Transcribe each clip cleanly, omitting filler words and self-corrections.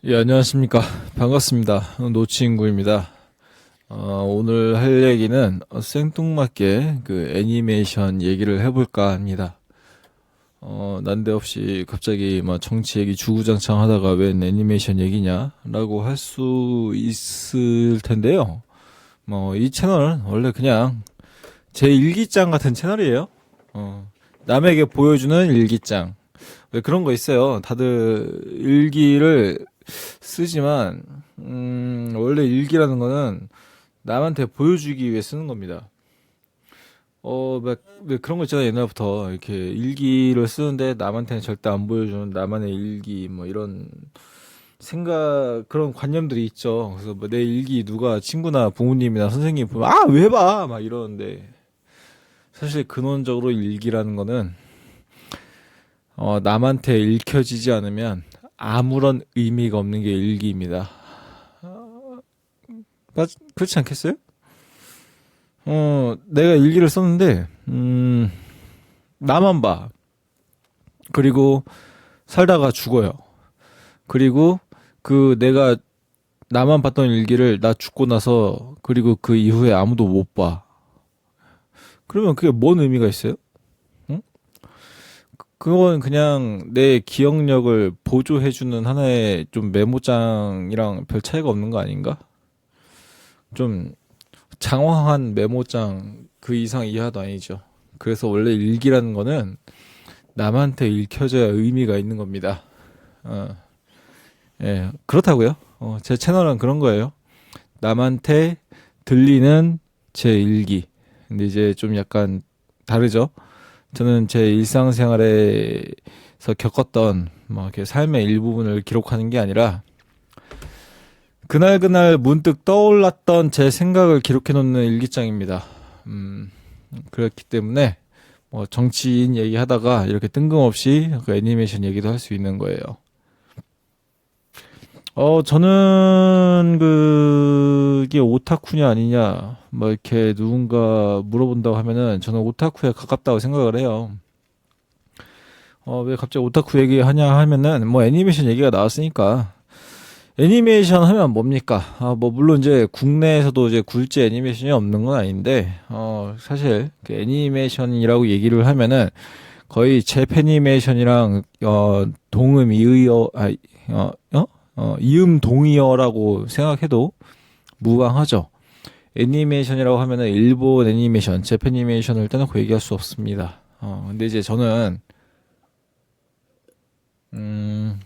예, 안녕하십니까. 반갑습니다. 노치인구입니다. 오늘 할 얘기는 생뚱맞게 그 애니메이션 얘기를 해볼까 합니다. 난데없이 갑자기 막 정치 얘기 주구장창 하다가 웬 애니메이션 얘기냐라고 할 수 있을 텐데요. 이 채널은 원래 그냥 제 일기장 같은 채널이에요. 남에게 보여주는 일기장. 왜 그런 거 있어요. 다들 일기를 쓰지만 원래 일기라는 거는 남한테 보여주기 위해 쓰는 겁니다. 왜 그런 거 있잖아요. 옛날부터 이렇게 일기를 쓰는데 남한테는 절대 안 보여주는 나만의 일기 뭐 이런 생각 그런 관념들이 있죠. 그래서 뭐 내 일기 누가 친구나 부모님이나 선생님 보면 왜 봐? 막 이러는데 사실 근원적으로 일기라는 거는 남한테 읽혀지지 않으면 아무런 의미가 없는 게 일기입니다. 그렇지 않겠어요? 내가 일기를 썼는데, 나만 봐. 그리고 살다가 죽어요. 그리고 내가 나만 봤던 일기를 나 죽고 나서, 그리고 그 이후에 아무도 못 봐. 그러면 그게 뭔 의미가 있어요? 응? 그건 그냥 내 기억력을 보조해주는 하나의 좀 메모장이랑 별 차이가 없는 거 아닌가? 좀 장황한 메모장 그 이상 이하도 아니죠. 그래서 원래 일기라는 거는 남한테 읽혀져야 의미가 있는 겁니다. 어, 예, 그렇다고요. 제 채널은 그런 거예요. 남한테 들리는 제 일기. 근데 이제 좀 약간 다르죠. 저는 제 일상생활에서 겪었던 이렇게 삶의 일부분을 기록하는 게 아니라 그날 문득 떠올랐던 제 생각을 기록해 놓는 일기장입니다. 그렇기 때문에 정치인 얘기하다가 이렇게 뜬금없이 그 애니메이션 얘기도 할 수 있는 거예요. 저는 그게 오타쿠냐 아니냐 이렇게 누군가 물어본다고 하면은 저는 오타쿠에 가깝다고 생각을 해요. 왜 갑자기 오타쿠 얘기하냐 하면은 애니메이션 얘기가 나왔으니까 애니메이션 하면 뭡니까? 물론 이제 국내에서도 이제 굴지 애니메이션이 없는 건 아닌데, 사실 그 애니메이션이라고 얘기를 하면은 거의 재패니메이션이랑, 동음 이의어, 이음 동의어라고 생각해도 무방하죠. 애니메이션이라고 하면은 일본 애니메이션, 재패니메이션을 떼놓고 얘기할 수 없습니다. 근데 이제 저는, 음,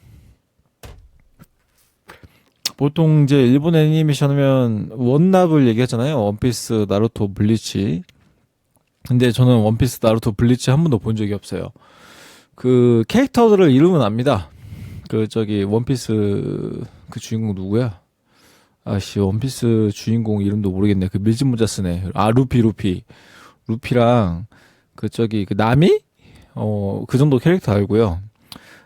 보통 이제 일본 애니메이션 하면 원납을 얘기하잖아요. 원피스, 나루토, 블리치. 근데 저는 원피스, 나루토, 블리치 한 번도 본 적이 없어요. 그 캐릭터들을 이름은 압니다. 원피스 그 주인공 누구야? 원피스 주인공 이름도 모르겠네. 그 밀짚 모자 쓰네. 루피. 루피랑 그 나미? 그 정도 캐릭터 알고요.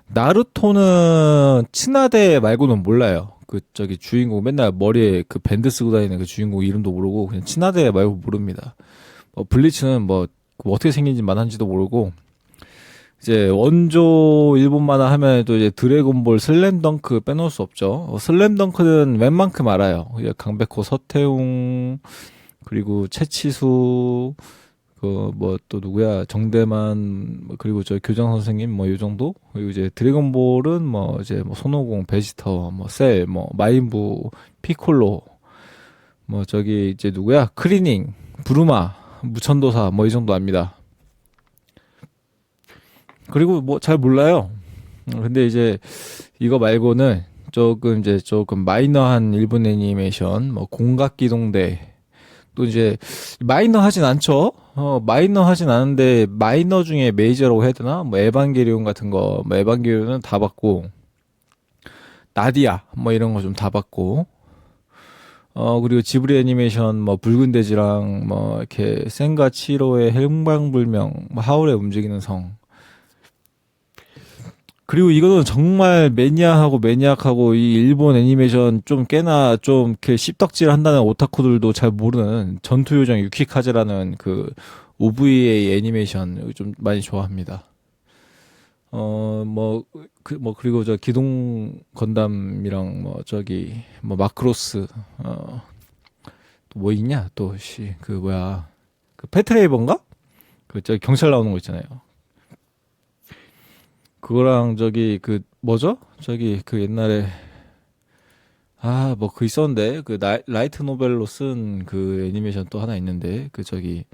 나루토는 친하대 말고는 몰라요. 주인공 맨날 머리에 그 밴드 쓰고 다니는 그 주인공 이름도 모르고 그냥 친하대 말고 모릅니다. 블리츠는 어떻게 생긴지만 한지도 모르고 이제 원조 일본 만화 하면 또 이제 드래곤볼 슬램덩크 빼놓을 수 없죠. 슬램덩크는 웬만큼 알아요. 강백호, 서태웅 그리고 채치수 또 누구야 정대만 그리고 저 교장 선생님 요 정도. 그리고 이제 드래곤볼은 손오공, 베지터, 셀, 마인부, 피콜로 이제 누구야 크리닝, 부르마, 무천도사 이 정도 압니다. 그리고 잘 몰라요. 근데 이제 이거 말고는 조금 마이너한 일본 애니메이션 공각기동대 또 이제 마이너 하진 않죠. 마이너 하진 않은데 마이너 중에 메이저라고 해야 되나? 에반게리온 같은 거, 에반게리온은 다 봤고 나디아 이런 거 좀 다 봤고 그리고 지브리 애니메이션 붉은 돼지랑 이렇게 센과 치로의 행방불명, 하울의 움직이는 성. 그리고 이거는 정말 매니악하고 이 일본 애니메이션 좀 꽤나 좀 이렇게 씹덕질 한다는 오타쿠들도 잘 모르는 전투요정 유키카즈라는 그 OVA 애니메이션 좀 많이 좋아합니다. 그리고 저 기동 건담이랑 뭐 저기 뭐 마크로스 또 뭐 있냐 또 그 뭐야 그 패트레이버인가? 그 저기 경찰 나오는 거 있잖아요. 그거랑 저기 그 뭐죠? 저기 그 옛날에 뭐 그 있었는데 그 라이트 노벨로 쓴 그 애니메이션 또 하나 있는데 그 저기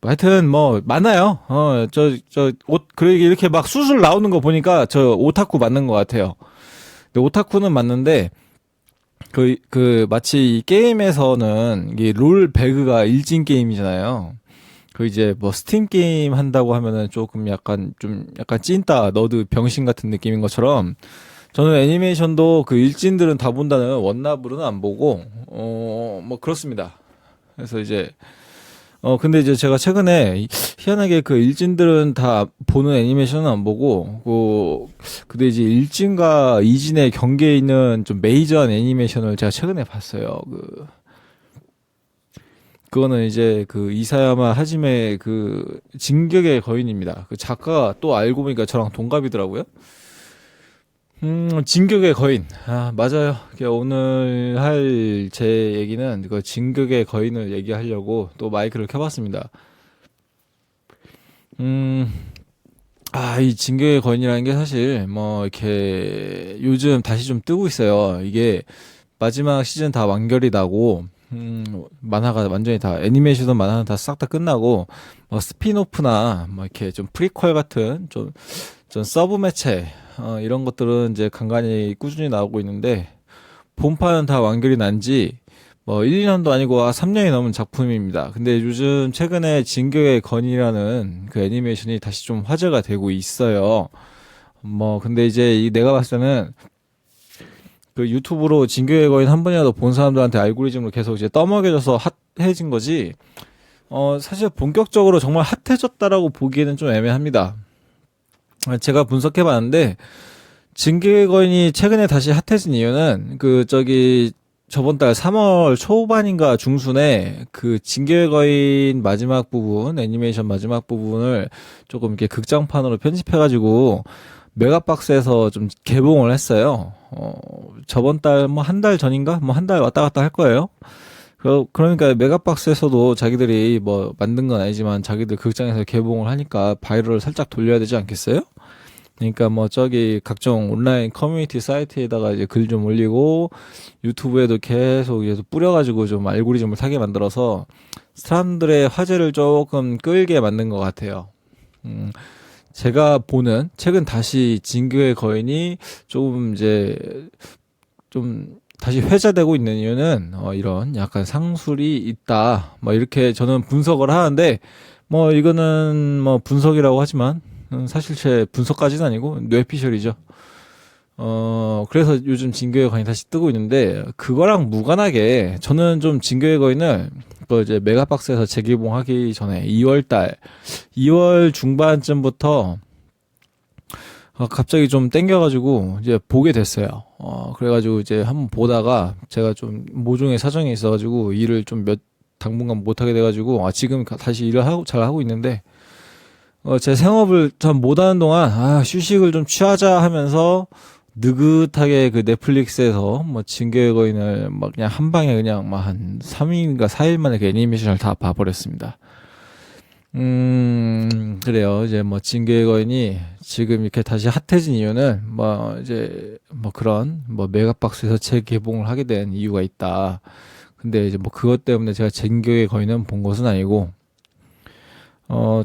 하여튼 뭐 많아요. 옷 그래 이렇게 막 수술 나오는 거 보니까 저 오타쿠 맞는 것 같아요. 근데 오타쿠는 맞는데 마치 이 게임에서는 이게 롤 배그가 일진 게임이잖아요. 그 이제 뭐 스팀 게임 한다고 하면은 조금 약간 찐따 너드 병신 같은 느낌인 것처럼 저는 애니메이션도 그 일진들은 다 본다는 원나블은 안 보고 뭐 그렇습니다. 그래서 이제 근데 이제 제가 최근에 희한하게 그 일진들은 다 보는 애니메이션은 안 보고 근데 이제 일진과 이진의 경계에 있는 좀 메이저한 애니메이션을 제가 최근에 봤어요. 그거는 이제 그 이사야마 하지메 그 진격의 거인입니다. 그 작가가 또 알고 보니까 저랑 동갑이더라고요. 진격의 거인. 맞아요. 오늘 할 제 얘기는 그 진격의 거인을 얘기하려고 또 마이크를 켜봤습니다. 음, 이 진격의 거인이라는 게 사실 뭐 이렇게 요즘 다시 좀 뜨고 있어요. 이게 마지막 시즌 다 완결이 나고, 만화가 완전히 다, 애니메이션 만화는 다 싹 다 끝나고, 뭐 스피노프나 뭐 이렇게 좀 프리퀄 같은 좀 서브 매체, 이런 것들은 이제 간간히 꾸준히 나오고 있는데, 본판은 다 완결이 난 지, 뭐 1, 2년도 아니고 3년이 넘은 작품입니다. 근데 요즘 최근에 진격의 건이라는 그 애니메이션이 다시 좀 화제가 되고 있어요. 뭐 근데 이제 내가 봤을 때는 그 유튜브로 진격의 거인 한 번이라도 본 사람들한테 알고리즘으로 계속 이제 떠먹여져서 핫해진 거지. 사실 본격적으로 정말 핫해졌다라고 보기에는 좀 애매합니다. 제가 분석해봤는데 진격의 거인이 최근에 다시 핫해진 이유는 저번 달 3월 초반인가 중순에 그 진격의 거인 마지막 부분, 애니메이션 마지막 부분을 조금 이렇게 극장판으로 편집해가지고 메가박스에서 좀 개봉을 했어요. 저번 달 뭐 한 달 전인가? 뭐 한 달 왔다 갔다 할 거예요. 그러니까 메가박스에서도 자기들이 뭐 만든 건 아니지만 자기들 극장에서 개봉을 하니까 바이럴을 살짝 돌려야 되지 않겠어요? 그러니까 뭐 저기 각종 온라인 커뮤니티 사이트에다가 이제 글 좀 올리고 유튜브에도 계속 뿌려가지고 좀 알고리즘을 타게 만들어서 사람들의 화제를 조금 끌게 만든 것 같아요. 제가 보는 최근 다시 진격의 거인이 조금 이제 좀 다시 회자되고 있는 이유는 이런 약간 상술이 있다. 뭐 이렇게 저는 분석을 하는데 뭐 이거는 뭐 분석이라고 하지만 사실 제 분석까지는 아니고 뇌피셜이죠. 그래서 요즘 진격의 거인이 다시 뜨고 있는데 그거랑 무관하게 저는 좀 진격의 거인을 이제 메가박스에서 재개봉하기 전에 2월 중반쯤부터 갑자기 좀 땡겨가지고 이제 보게 됐어요. 그래가지고 이제 한번 보다가 제가 좀 모종의 사정이 있어가지고 일을 좀 당분간 못하게 돼가지고 지금 다시 일을 잘 하고 있는데 제 생업을 참 못하는 동안 휴식을 좀 취하자 하면서 느긋하게 그 넷플릭스에서 뭐 진격의 거인을 막 그냥 한 방에 그냥 막 한 3일인가 4일 만에 그 애니메이션을 다 봐버렸습니다. 그래요. 이제 뭐 진격의 거인이 지금 이렇게 다시 핫해진 이유는 뭐 이제 뭐 그런 뭐 메가박스에서 재개봉을 하게 된 이유가 있다. 근데 이제 뭐 그것 때문에 제가 진격의 거인은 본 것은 아니고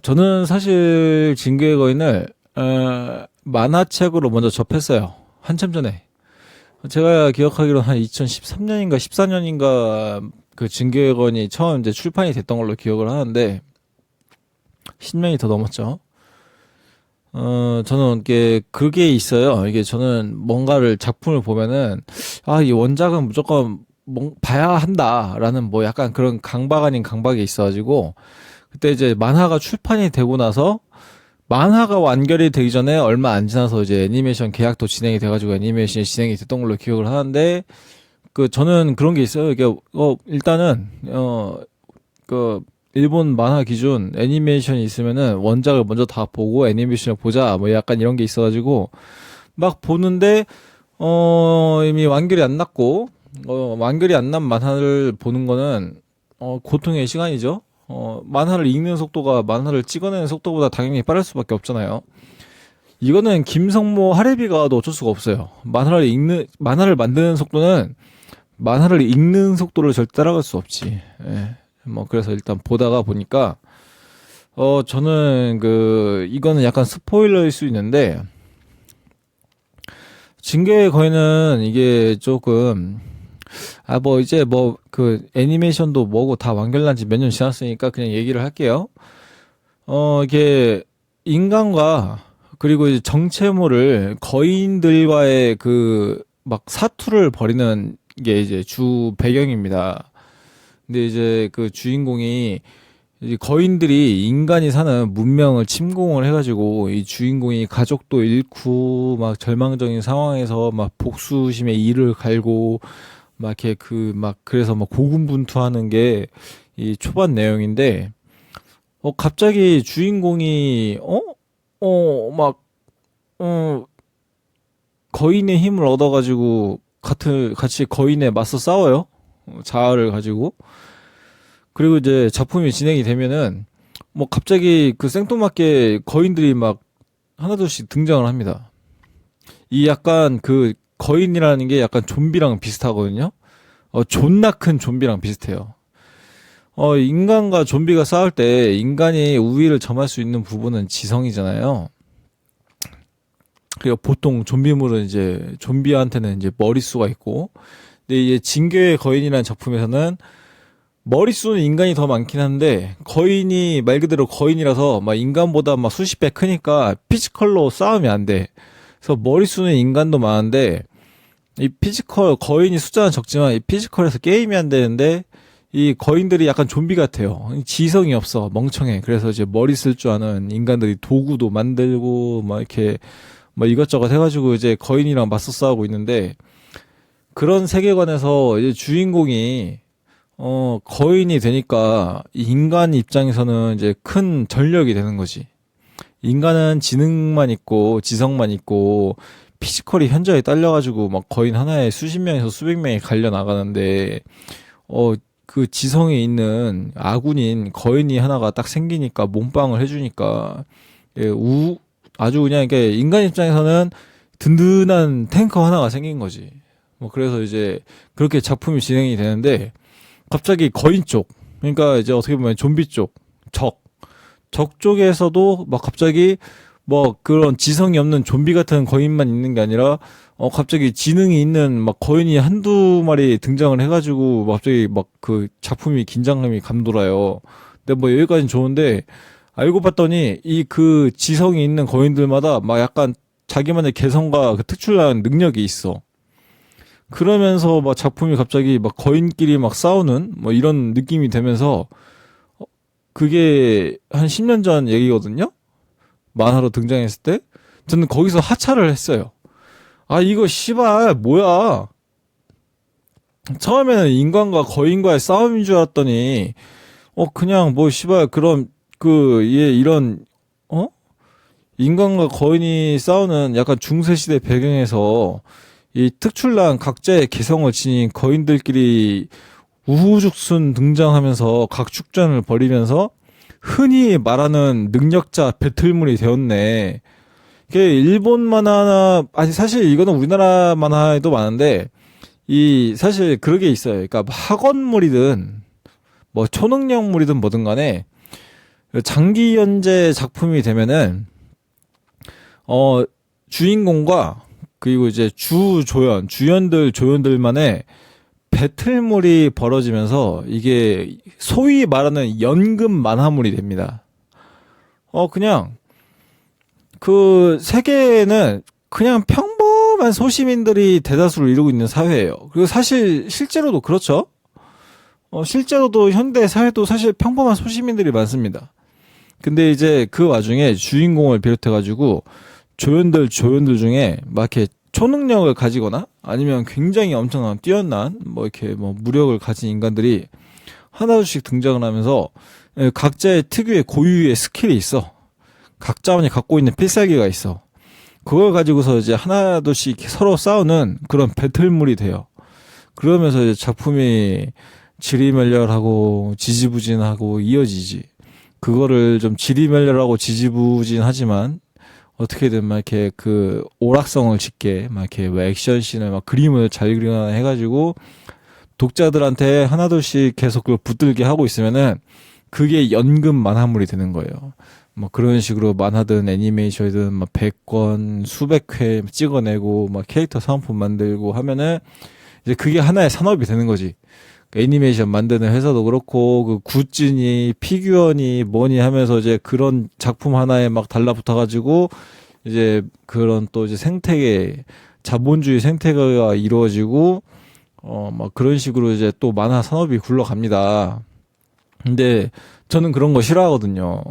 저는 사실 진격의 거인을 만화책으로 먼저 접했어요. 한참 전에. 제가 기억하기로 한 2013년인가 14년인가 그 진격의 거인이 처음 이제 출판이 됐던 걸로 기억을 하는데 10년이 더 넘었죠. 저는 그게 있어요. 이게 저는 뭔가를 작품을 보면은 이 원작은 무조건 봐야 한다라는 뭐 약간 그런 강박 아닌 강박이 있어가지고 그때 이제 만화가 출판이 되고 나서 만화가 완결이 되기 전에 얼마 안 지나서 이제 애니메이션 계약도 진행이 돼가지고 애니메이션이 진행이 됐던 걸로 기억을 하는데 저는 그런 게 있어요. 이게 일단은 그 일본 만화 기준 애니메이션이 있으면은 원작을 먼저 다 보고 애니메이션을 보자 뭐 약간 이런 게 있어가지고 막 보는데 이미 완결이 안 났고 완결이 안 난 만화를 보는 거는 고통의 시간이죠. 만화를 읽는 속도가 만화를 찍어내는 속도보다 당연히 빠를 수밖에 없잖아요. 이거는 김성모 하레비가 도 어쩔 수가 없어요. 만화를 만드는 속도는 만화를 읽는 속도를 절대 따라갈 수 없지. 예. 뭐 그래서 일단 보다가 보니까 저는 이거는 약간 스포일러일 수 있는데 징계의 거인은 이게 조금 뭐 이제 뭐 애니메이션도 뭐고 다 완결난 지 몇 년 지났으니까 그냥 얘기를 할게요. 이게 인간과 그리고 이제 정체모를 거인들과의 막 사투를 벌이는 게 이제 주 배경입니다. 근데 이제 그 주인공이 이제 거인들이 인간이 사는 문명을 침공을 해가지고 이 주인공이 가족도 잃고 막 절망적인 상황에서 막 복수심에 이를 갈고 막 이렇게 그래서 막 고군분투하는 게 이 초반 내용인데 갑자기 주인공이 막 거인의 힘을 얻어가지고 같이 거인에 맞서 싸워요. 자아를 가지고. 그리고 이제 작품이 진행이 되면은 뭐 갑자기 생뚱맞게 거인들이 막 하나둘씩 등장을 합니다. 이 약간 거인이라는 게 약간 좀비랑 비슷하거든요. 존나 큰 좀비랑 비슷해요. 인간과 좀비가 싸울 때 인간이 우위를 점할 수 있는 부분은 지성이잖아요. 그리고 보통 좀비물은 이제 좀비한테는 이제 머릿수가 있고, 근데 이제 진격의 거인이라는 작품에서는 머릿수는 인간이 더 많긴 한데 거인이 말 그대로 거인이라서 막 인간보다 막 수십 배 크니까 피지컬로 싸우면 안 돼. 그래서 머릿수는 인간도 많은데 이 피지컬 거인이 숫자는 적지만 이 피지컬에서 게임이 안 되는데 이 거인들이 약간 좀비 같아요. 지성이 없어. 멍청해. 그래서 이제 머리 쓸 줄 아는 인간들이 도구도 만들고 막 이렇게 뭐 이것저것 해가지고 이제 거인이랑 맞서 싸우고 있는데 그런 세계관에서 이제 주인공이 거인이 되니까 인간 입장에서는 이제 큰 전력이 되는 거지. 인간은 지능만 있고 지성만 있고 피지컬이 현저히 딸려가지고 막 거인 하나에 수십 명에서 수백 명이 갈려 나가는데 그 지성이 있는 아군인 거인이 하나가 딱 생기니까 몸빵을 해주니까 예, 아주 그냥 이게 인간 입장에서는 든든한 탱커 하나가 생긴 거지. 뭐 그래서 이제 그렇게 작품이 진행이 되는데 갑자기 거인 쪽, 그러니까 이제 어떻게 보면 좀비 쪽, 적 쪽에서도 막 갑자기 뭐 그런 지성이 없는 좀비 같은 거인만 있는 게 아니라 갑자기 지능이 있는 막 거인이 한두 마리 등장을 해가지고 갑자기 막 작품이 긴장감이 감돌아요. 근데 뭐 여기까지는 좋은데 알고 봤더니 이 지성이 있는 거인들마다 막 약간 자기만의 개성과 특출난 능력이 있어. 그러면서 막 작품이 갑자기 막 거인끼리 막 싸우는 뭐 이런 느낌이 되면서 그게 한 10년 전 얘기거든요. 만화로 등장했을 때 저는 거기서 하차를 했어요. 이거 씨발 뭐야. 처음에는 인간과 거인과의 싸움인 줄 알았더니 그냥 뭐 씨발 그럼 얘 이런 인간과 거인이 싸우는 약간 중세시대 배경에서 이 특출난 각자의 개성을 지닌 거인들끼리 우후죽순 등장하면서 각축전을 벌이면서 흔히 말하는 능력자 배틀물이 되었네. 이게 일본 만화나 아니 사실 이거는 우리나라 만화에도 많은데 사실 그런 게 있어요. 그러니까 학원물이든 뭐 초능력물이든 뭐든 간에 장기 연재 작품이 되면은 주인공과 그리고 이제 조연들만의 배틀물이 벌어지면서 이게 소위 말하는 연금 만화물이 됩니다. 그냥 세계에는 그냥 평범한 소시민들이 대다수를 이루고 있는 사회예요. 그리고 사실 실제로도 그렇죠. 실제로도 현대 사회도 사실 평범한 소시민들이 많습니다. 근데 이제 그 와중에 주인공을 비롯해가지고 조연들 중에 막 이렇게 초능력을 가지거나 아니면 굉장히 엄청난 뛰어난 뭐 이렇게 뭐 무력을 가진 인간들이 하나둘씩 등장을 하면서 각자의 특유의 고유의 스킬이 있어. 각자만이 갖고 있는 필살기가 있어. 그걸 가지고서 이제 하나둘씩 서로 싸우는 그런 배틀물이 돼요. 그러면서 이제 작품이 지리멸렬하고 지지부진하고 이어지지. 그거를 좀 지리멸렬하고 지지부진하지만 어떻게든 막 이렇게 그 오락성을 짓게 막 이렇게 뭐 액션씬을 막 그림을 잘 그리거나 해가지고 독자들한테 하나둘씩 계속 그걸 붙들게 하고 있으면은 그게 연금 만화물이 되는 거예요. 뭐 그런 식으로 만화든 애니메이션이든 막 100권 수백 회 찍어내고 막 캐릭터 사은품 만들고 하면은 이제 그게 하나의 산업이 되는 거지. 애니메이션 만드는 회사도 그렇고 그 굿즈니 피규어니 뭐니 하면서 이제 그런 작품 하나에 막 달라붙어가지고 이제 그런 또 이제 생태계 자본주의 생태계가 이루어지고 막 그런 식으로 이제 또 만화 산업이 굴러갑니다. 근데 저는 그런 거 싫어하거든요.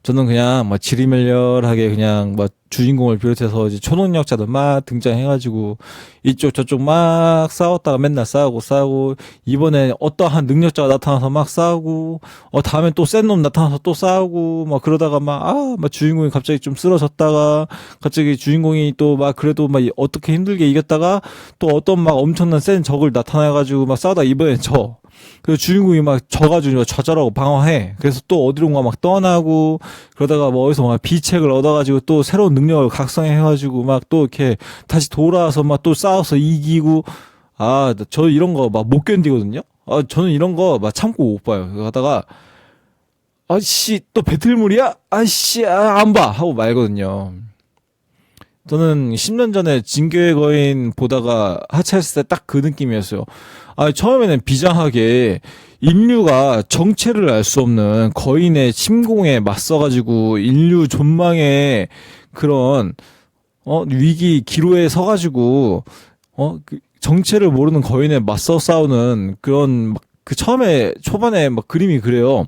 저는 그냥 막 지리멸렬하게 그냥 막 주인공을 비롯해서 이제 초능력자들 막 등장해가지고 이쪽 저쪽 막 싸웠다가 맨날 싸우고 이번에 어떠한 능력자가 나타나서 막 싸우고 다음에 또 센 놈 나타나서 또 싸우고 막 그러다가 막 주인공이 갑자기 좀 쓰러졌다가 갑자기 주인공이 또 막 그래도 막 어떻게 힘들게 이겼다가 또 어떤 막 엄청난 센 적을 나타나가지고 막 싸우다 이번엔 져. 그래서 주인공이 막 져가지고 좌절하고 방어해. 그래서 또 어디론가 막 떠나고 그러다가 뭐 어디서 막 비책을 얻어가지고 또 새로운 능력을 각성해가지고 막 또 이렇게 다시 돌아와서 막 또 싸워서 이기고 저 이런 거 막 못 견디거든요. 저는 이런 거 막 참고 못 봐요. 그거 하다가 아씨 또 배틀물이야? 아씨 안 봐 하고 말거든요. 저는 10년 전에 진격의 거인 보다가 하차했을 때 딱 그 느낌이었어요. 처음에는 비장하게 인류가 정체를 알 수 없는 거인의 침공에 맞서가지고 인류 존망의 그런 위기 기로에 서가지고 그 정체를 모르는 거인에 맞서 싸우는 그런 그 처음에 초반에 막 그림이 그래요.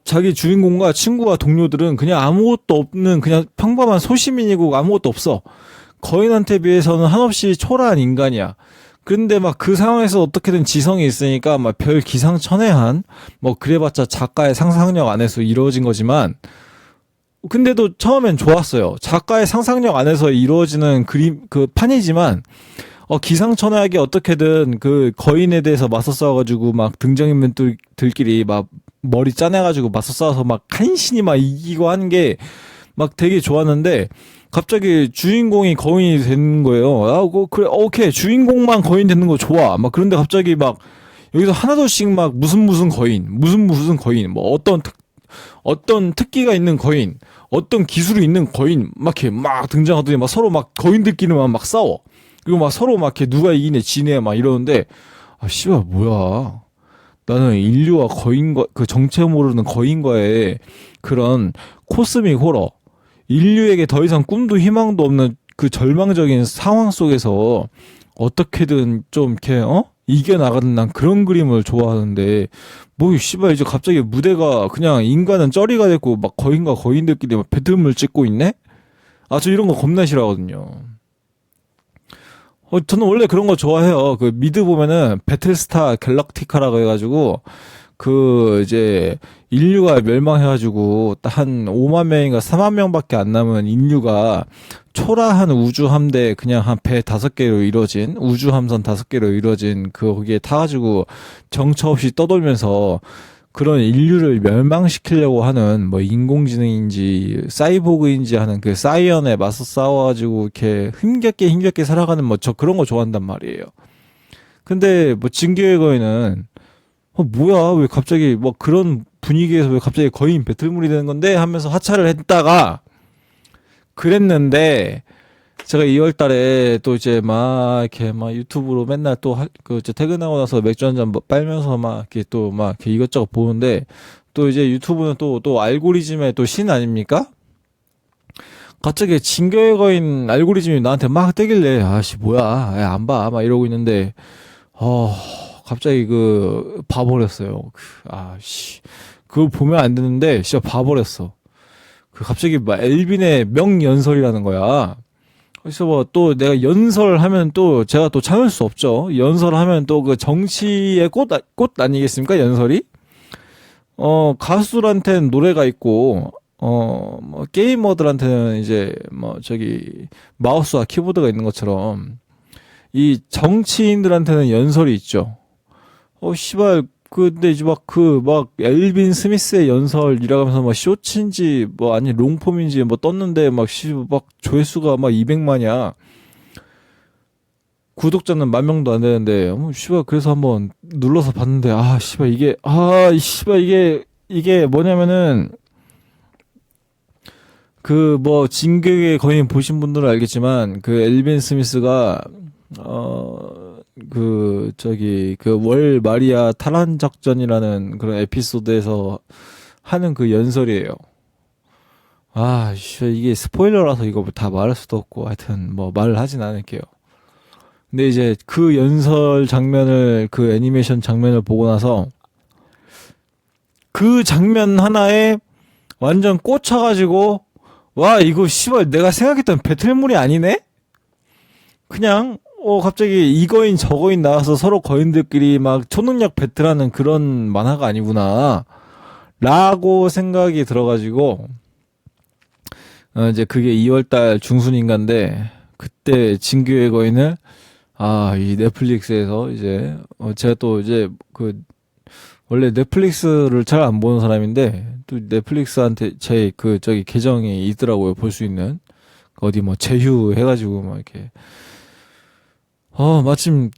자기 주인공과 친구와 동료들은 그냥 아무것도 없는 그냥 평범한 소시민이고 아무것도 없어. 거인한테 비해서는 한없이 초라한 인간이야. 근데 막 그 상황에서 어떻게든 지성이 있으니까 막 별 기상천외한 뭐 그래봤자 작가의 상상력 안에서 이루어진 거지만 근데도 처음엔 좋았어요. 작가의 상상력 안에서 이루어지는 그림 그 판이지만 기상천외하게 어떻게든 그 거인에 대해서 맞서 싸워가지고 막 등장인물들끼리 막 머리 짜내가지고 맞서 싸워서 막 간신히 막 이기고 하는 게 막 되게 좋았는데 갑자기 주인공이 거인이 되는 거예요. 그래, 오케이. 주인공만 거인 되는 거 좋아. 막 그런데 갑자기 막 여기서 하나둘씩 막 무슨 거인, 뭐 어떤 특기가 있는 거인, 어떤 기술이 있는 거인, 막 이렇게 막 등장하더니 막 서로 막 거인들끼리만 막 싸워. 그리고 막 서로 막 이렇게 누가 이기네, 지네, 막 이러는데, 씨발, 뭐야. 나는 인류와 거인과, 그 정체 모르는 거인과의 그런 코스믹 호러, 인류에게 더 이상 꿈도 희망도 없는 그 절망적인 상황 속에서 어떻게든 좀 이렇게 이겨나가는 난 그런 그림을 좋아하는데 뭐 씨발 이제 갑자기 무대가 그냥 인간은 쩌리가 됐고 막 거인과 거인들끼리 막 배틀물 찍고 있네? 저 이런 거 겁나 싫어하거든요. 저는 원래 그런 거 좋아해요. 그 미드 보면은 배틀스타 갤럭티카라고 해가지고 그 이제 인류가 멸망해가지고 한 5만 명인가 4만 명밖에 안 남은 인류가 초라한 우주 함대 그냥 한 배 5개로 이루어진 우주 함선 5개로 이루어진 그 거기에 타가지고 정처 없이 떠돌면서 그런 인류를 멸망시키려고 하는 뭐 인공지능인지 사이보그인지 하는 그 사이언에 맞서 싸워가지고 이렇게 힘겹게 살아가는 뭐 저 그런 거 좋아한단 말이에요. 근데 뭐 진격의 거인은 뭐야 왜 갑자기 뭐 그런 분위기에서 왜 갑자기 거인 배틀물이 되는 건데 하면서 하차를 했다가 그랬는데 제가 2월 달에 또 이제 막 이렇게 막 유튜브로 맨날 또 그 퇴근하고 나서 맥주 한잔 빨면서 막 이렇게 또 막 이렇게 이것저것 보는데 또 이제 유튜브는 또 알고리즘의 또 신 아닙니까? 갑자기 진격의 거인 알고리즘이 나한테 막 뜨길래 뭐야 안 봐 막 이러고 있는데 갑자기 봐버렸어요. 그거 보면 안 되는데 진짜 봐버렸어. 갑자기 막 엘빈의 명연설이라는 거야. 그래서 뭐 또 내가 연설하면 또 제가 또 참을 수 없죠. 연설하면 또 그 정치의 꽃 아니겠습니까? 연설이? 가수들한테는 노래가 있고, 뭐, 게이머들한테는 이제, 뭐, 저기, 마우스와 키보드가 있는 것처럼, 이 정치인들한테는 연설이 있죠. 씨발, 근데 이제 엘빈 스미스의 연설이라고 하면서 막 쇼츠인지, 뭐, 아니, 롱폼인지 뭐 떴는데, 막 조회수가 막 200만이야. 구독자는 10,000명도 안 되는데, 씨발, 그래서 한번 눌러서 봤는데, 씨발, 이게 뭐냐면은, 진격의 거인 보신 분들은 알겠지만, 그 엘빈 스미스가, 월 마리아 탈환 작전이라는 그런 에피소드에서 하는 그 연설이에요. 이게 스포일러라서 이거 다 말할 수도 없고, 하여튼, 뭐, 말을 하진 않을게요. 근데 이제 그 연설 장면을, 그 애니메이션 장면을 보고 나서, 그 장면 하나에 완전 꽂혀가지고, 와, 이거 씨발 내가 생각했던 배틀물이 아니네? 그냥, 갑자기 이거인 저거인 나와서 서로 거인들끼리 막 초능력 배틀하는 그런 만화가 아니구나. 라고 생각이 들어가지고, 이제 그게 2월달 중순인가인데, 그때 진규의 거인을, 이 넷플릭스에서 이제, 제가 또 이제 원래 넷플릭스를 잘 안 보는 사람인데, 또 넷플릭스한테 계정이 있더라고요. 볼 수 있는. 어디 뭐 제휴 해가지고 막 이렇게. 마침,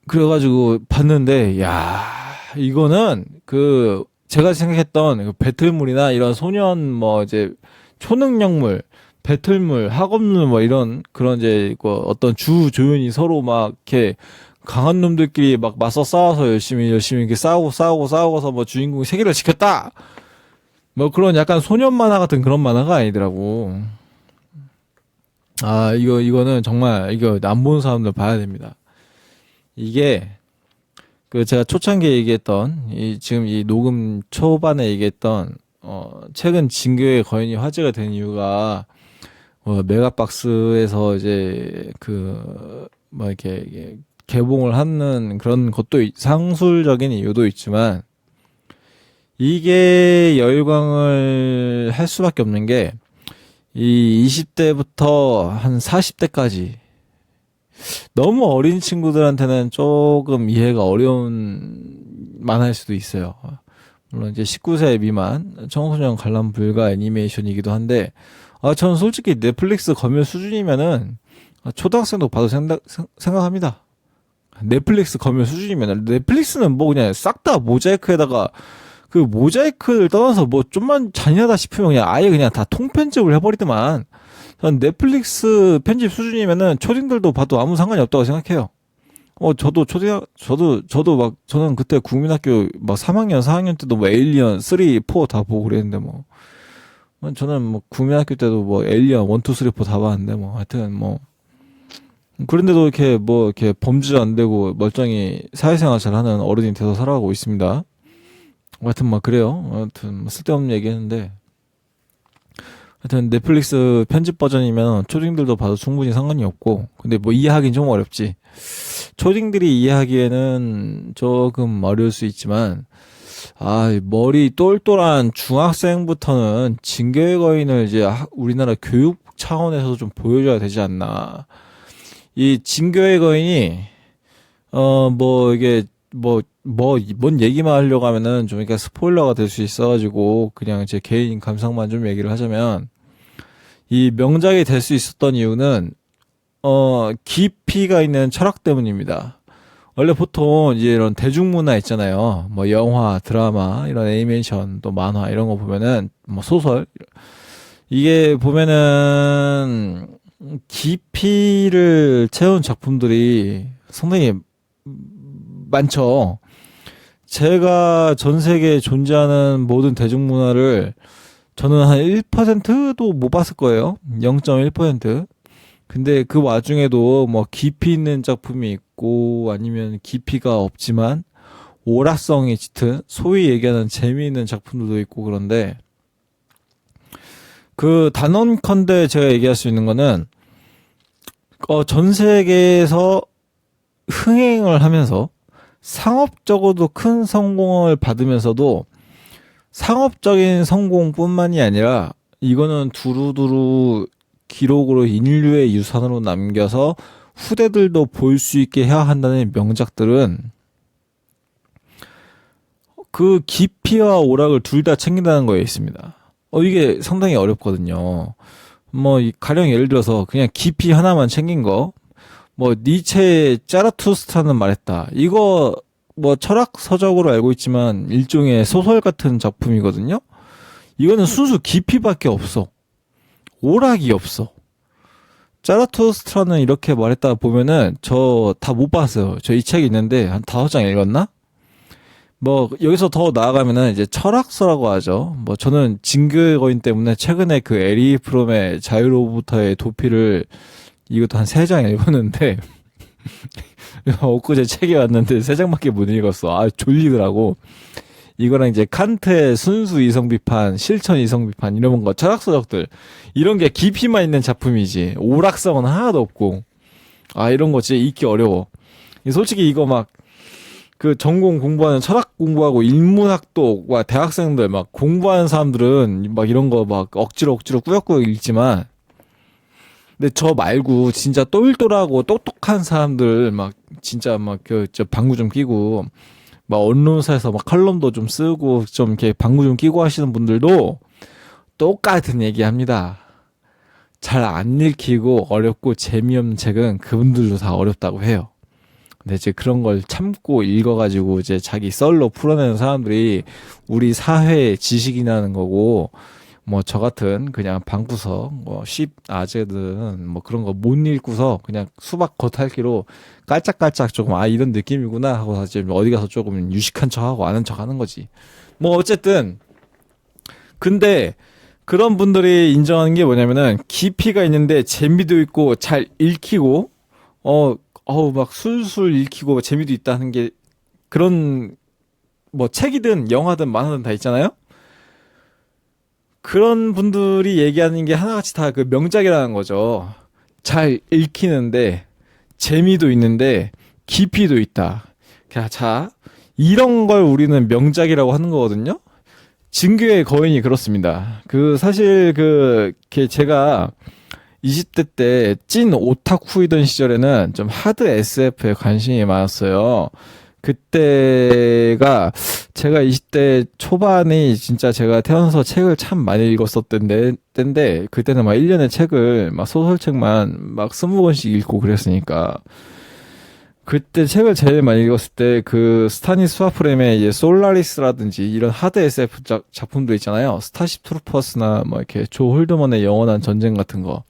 그래가지고 봤는데, 야, 이거는 제가 생각했던 그 배틀물이나 이런 소년 이제 초능력물, 배틀물, 학업물 이런 그런 이제 어떤 주 조연이 서로 막 이렇게 강한 놈들끼리 막 맞서 싸워서 열심히 이렇게 싸우고서 뭐 주인공이 세계를 지켰다! 뭐 그런 약간 소년 만화 같은 그런 만화가 아니더라고. 이거는 정말, 이거 안 보는 사람들 봐야 됩니다. 이게, 제가 초창기에 얘기했던, 지금 이 녹음 초반에 얘기했던, 최근 진격의 거인이 화제가 된 이유가, 메가박스에서 이제, 이렇게, 개봉을 하는 그런 것도, 상술적인 이유도 있지만, 이게 열광을 할 수밖에 없는 게, 이 20대부터 한 40대까지 너무 어린 친구들한테는 조금 이해가 어려운 만화일 수도 있어요. 물론 이제 19세 미만 청소년 관람 불가 애니메이션이기도 한데, 저는 솔직히 넷플릭스 검열 수준이면은 초등학생도 봐도 생각합니다. 넷플릭스 검열 수준이면은, 넷플릭스는 뭐 그냥 싹 다 모자이크에다가, 그 모자이크를 떠나서 뭐 좀만 잔인하다 싶으면 그냥 아예 그냥 다 통편집을 해버리더만. 전 넷플릭스 편집 수준이면은 초딩들도 봐도 아무 상관이 없다고 생각해요. 저는 그때 국민학교 막 3학년, 4학년 때도 뭐 에일리언 3, 4 다 보고 그랬는데 뭐. 저는 뭐 국민학교 때도 뭐 에일리언 1, 2, 3, 4 다 봤는데 뭐. 하여튼 뭐. 그런데도 이렇게 범죄 안 되고 멀쩡히 사회생활 잘 하는 어른이 돼서 살아가고 있습니다. 하여튼 막 그래요. 하여튼 쓸데없는 얘기했는데, 하여튼 넷플릭스 편집 버전이면 초딩들도 봐도 충분히 상관이 없고, 근데 뭐 이해하기는 좀 어렵지. 초딩들이 이해하기에는 조금 어려울 수 있지만, 머리 똘똘한 중학생부터는 진격의 거인을 이제 우리나라 교육 차원에서 좀 보여줘야 되지 않나. 이 진격의 거인이 뭔 얘기만 하려고 하면은 좀 그러니까 스포일러가 될 수 있어가지고 그냥 제 개인 감상만 좀 얘기를 하자면, 이 명작이 될 수 있었던 이유는 깊이가 있는 철학 때문입니다. 원래 보통 이제 이런 대중문화 있잖아요. 뭐 영화, 드라마, 이런 애니메이션, 또 만화 이런 거 보면은 뭐 소설, 이게 보면은 깊이를 채운 작품들이 상당히 많죠. 제가 전 세계에 존재하는 모든 대중문화를 저는 한 1%도 못 봤을 거예요. 0.1%. 근데 그 와중에도 뭐 깊이 있는 작품이 있고, 아니면 깊이가 없지만 오락성이 짙은, 소위 얘기하는 재미있는 작품들도 있고. 그런데 단언컨대 제가 얘기할 수 있는 거는, 전 세계에서 흥행을 하면서 상업적으로도 큰 성공을 받으면서도 상업적인 성공뿐만이 아니라 이거는 두루두루 기록으로 인류의 유산으로 남겨서 후대들도 볼 수 있게 해야 한다는 명작들은 그 깊이와 오락을 둘 다 챙긴다는 거에 있습니다. 이게 상당히 어렵거든요. 뭐 가령 예를 들어서 그냥 깊이 하나만 챙긴 거, 뭐 니체의 짜라투스트라는 말했다. 이거 뭐 철학 서적으로 알고 있지만 일종의 소설 같은 작품이거든요. 이거는 순수 깊이밖에 없어. 오락이 없어. 짜라투스트라는 이렇게 말했다 보면은 저 다 못 봤어요. 저 이 책이 있는데 한 5장 읽었나? 뭐 여기서 더 나아가면은 이제 철학서라고 하죠. 뭐 저는 진교의 거인 때문에 최근에 그 에리 프롬의 자유로부터의 도피를 이것도 한 3장 읽었는데 엊그제 책이 왔는데 3장밖에 못 읽었어. 아 졸리더라고. 이거랑 이제 칸트의 순수 이성 비판, 실천 이성 비판 이런 거 철학서적들 이런 게 깊이만 있는 작품이지 오락성은 하나도 없고 이런 거 진짜 읽기 어려워. 솔직히 이거 막 그 전공 공부하는 철학 공부하고 인문학도와 대학생들 막 공부하는 사람들은 막 이런 거 막 억지로 꾸역꾸역 읽지만 근데 저 말고 진짜 똘똘하고 똑똑한 사람들 막 진짜 막 저 방구 좀 끼고 막 언론사에서 막 칼럼도 좀 쓰고 좀 이렇게 방구 좀 끼고 하시는 분들도 똑같은 얘기합니다. 잘 안 읽히고 어렵고 재미없는 책은 그분들도 다 어렵다고 해요. 근데 이제 그런 걸 참고 읽어가지고 이제 자기 썰로 풀어내는 사람들이 우리 사회의 지식이라는 거고, 뭐 저 같은 그냥 방구석, 뭐 아재들은 뭐 그런 거 못 읽고서 그냥 수박 겉핥기로 깔짝깔짝 조금 이런 느낌이구나 하고 사실 어디 가서 조금 유식한 척하고 아는 척 하는 거지. 뭐 어쨌든 근데 그런 분들이 인정하는 게 뭐냐면은 깊이가 있는데 재미도 있고 잘 읽히고 막 술술 읽히고 재미도 있다는 게 그런 뭐 책이든 영화든 만화든 다 있잖아요. 그런 분들이 얘기하는 게 하나같이 다 그 명작이라는 거죠. 잘 읽히는데 재미도 있는데 깊이도 있다. 자, 이런 걸 우리는 명작이라고 하는 거거든요. 진교의 거인이 그렇습니다. 사실 제가 20대 때 찐 오타쿠이던 시절에는 좀 하드 SF에 관심이 많았어요. 그때가 제가 20대 초반이 진짜 제가 태어나서 책을 참 많이 읽었었던 때인데 그때는 막 1년에 책을 막 소설책만 막 20권씩 읽고 그랬으니까 그때 책을 제일 많이 읽었을 때 그 스타니스와 프렘의 이제 솔라리스라든지 이런 하드 SF 작품도 있잖아요. 스타쉽 트루퍼스나 뭐 이렇게 조 홀드먼의 영원한 전쟁 같은 거.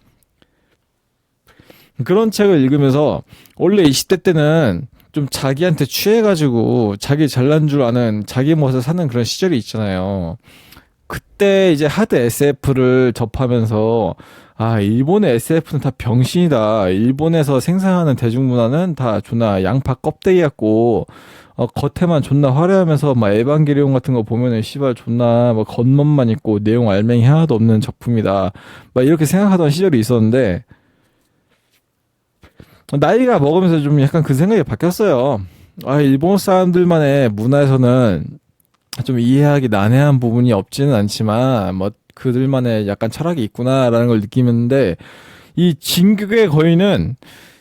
그런 책을 읽으면서 원래 20대 때는 좀 자기한테 취해가지고 자기 잘난 줄 아는 자기 멋을 사는 그런 시절이 있잖아요. 그때 이제 하드 SF를 접하면서 일본의 SF는 다 병신이다. 일본에서 생산하는 대중문화는 다 존나 양파 껍데기 같고 겉에만 존나 화려하면서 막 에반게리온 같은 거 보면은 씨발 존나 막 겉멋만 있고 내용 알맹이 하나도 없는 작품이다. 막 이렇게 생각하던 시절이 있었는데 나이가 먹으면서 좀 약간 그 생각이 바뀌었어요. 일본 사람들만의 문화에서는 좀 이해하기 난해한 부분이 없지는 않지만 뭐 그들만의 약간 철학이 있구나라는 걸 느끼는데 이 진격의 거인은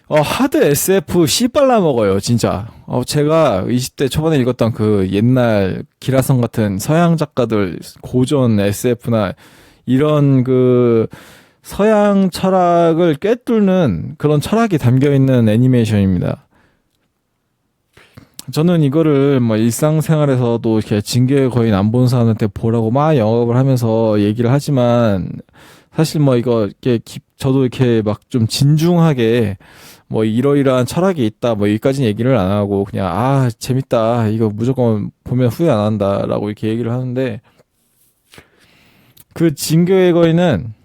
하드 SF 씨발라 먹어요 진짜. 제가 20대 초반에 읽었던 그 옛날 기라성 같은 서양 작가들 고전 SF나 이런 서양 철학을 꿰뚫는 그런 철학이 담겨있는 애니메이션입니다. 저는 이거를 뭐 일상생활에서도 이렇게 진격의 거인 안 본 사람한테 보라고 막 영업을 하면서 얘기를 하지만 사실 뭐 저도 이렇게 막 좀 진중하게 뭐 이러이러한 철학이 있다 뭐 여기까지는 얘기를 안 하고 그냥 재밌다 이거 무조건 보면 후회 안 한다라고 이렇게 얘기를 하는데 그 진격의 거인은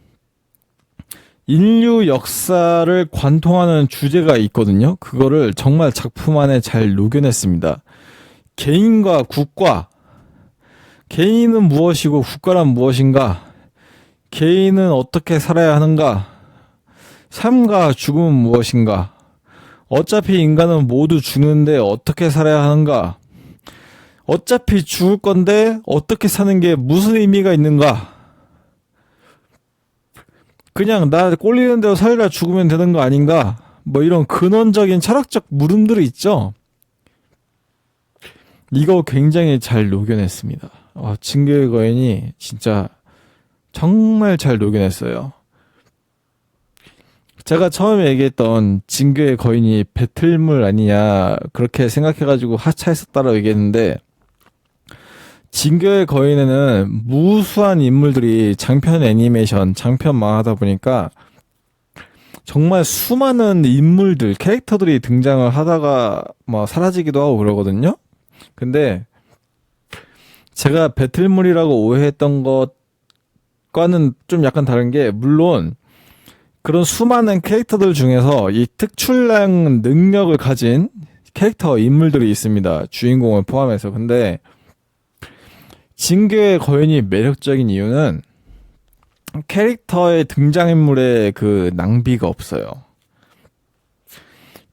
인류 역사를 관통하는 주제가 있거든요. 그거를 정말 작품 안에 잘 녹여냈습니다. 개인과 국가. 개인은 무엇이고 국가란 무엇인가? 개인은 어떻게 살아야 하는가? 삶과 죽음은 무엇인가? 어차피 인간은 모두 죽는데 어떻게 살아야 하는가? 어차피 죽을 건데 어떻게 사는 게 무슨 의미가 있는가? 그냥 나 꼴리는 대로 살다 죽으면 되는 거 아닌가? 뭐 이런 근원적인 철학적 물음들이 있죠. 이거 굉장히 잘 녹여냈습니다. 진격의 거인이 진짜 정말 잘 녹여냈어요. 제가 처음에 얘기했던 진격의 거인이 배틀물 아니냐 그렇게 생각해가지고 하차했었다라고 얘기했는데, 진격의 거인에는 무수한 인물들이 장편 애니메이션, 장편 만화다 보니까 정말 수많은 인물들, 캐릭터들이 등장을 하다가 뭐 사라지기도 하고 그러거든요. 근데 제가 배틀물이라고 오해했던 것과는 좀 약간 다른 게, 물론 그런 수많은 캐릭터들 중에서 이 특출난 능력을 가진 캐릭터 인물들이 있습니다. 주인공을 포함해서. 근데 진격의 거인이 매력적인 이유는 캐릭터의 등장인물의 그 낭비가 없어요.